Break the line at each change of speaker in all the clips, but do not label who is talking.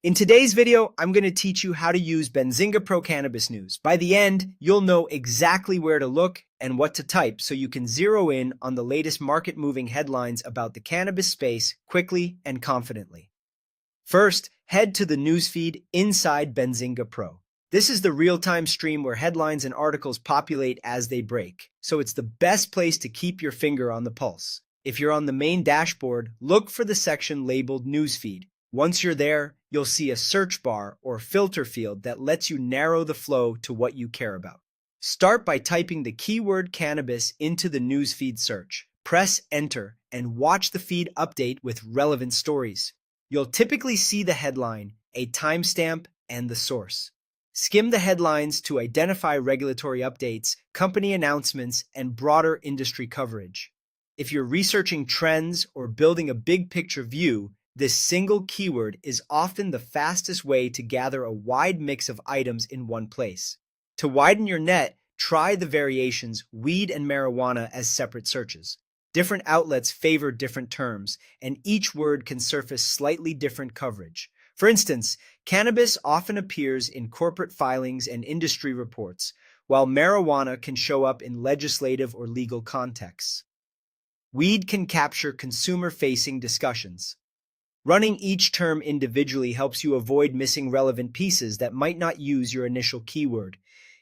In today's video, I'm going to teach you how to use Benzinga Pro Cannabis News. By the end, you'll know exactly where to look and what to type so you can zero in on the latest market-moving headlines about the cannabis space quickly and confidently. First, head to the Newsfeed inside Benzinga Pro. This is the real-time stream where headlines and articles populate as they break, so it's the best place to keep your finger on the pulse. If you're on the main dashboard, look for the section labeled Newsfeed. Once you're there, you'll see a search bar or filter field that lets you narrow the flow to what you care about. Start by typing the keyword cannabis into the Newsfeed search. Press enter and watch the feed update with relevant stories. You'll typically see the headline, a timestamp, and the source. Skim the headlines to identify regulatory updates, company announcements, and broader industry coverage. If you're researching trends or building a big picture view, this single keyword is often the fastest way to gather a wide mix of items in one place. To widen your net, try the variations weed and marijuana as separate searches. Different outlets favor different terms, and each word can surface slightly different coverage. For instance, cannabis often appears in corporate filings and industry reports, while marijuana can show up in legislative or legal contexts. Weed can capture consumer-facing discussions. Running each term individually helps you avoid missing relevant pieces that might not use your initial keyword.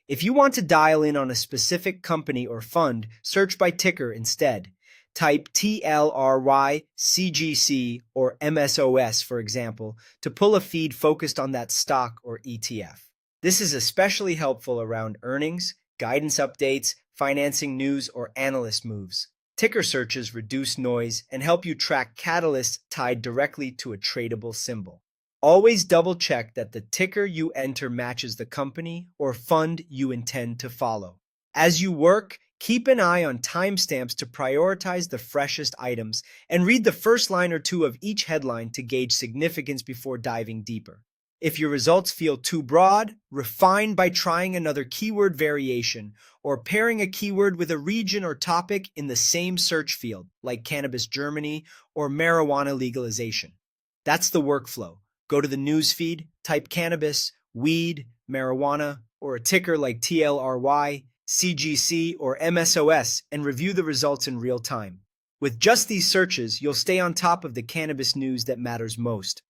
If you want to dial in on a specific company or fund, search by ticker instead. Type TLRY, CGC, or MSOS, for example, to pull a feed focused on that stock or ETF. This is especially helpful around earnings, guidance updates, financing news, or analyst moves. Ticker searches reduce noise and help you track catalysts tied directly to a tradable symbol. Always double-check that the ticker you enter matches the company or fund you intend to follow. As you work, keep an eye on timestamps to prioritize the freshest items and read the first line or two of each headline to gauge significance before diving deeper. If your results feel too broad, refine by trying another keyword variation or pairing a keyword with a region or topic in the same search field, like Cannabis Germany or marijuana legalization. That's the workflow. Go to the newsfeed, type cannabis, weed, marijuana, or a ticker like TLRY, CGC, or MSOS and review the results in real time. With just these searches, you'll stay on top of the cannabis news that matters most.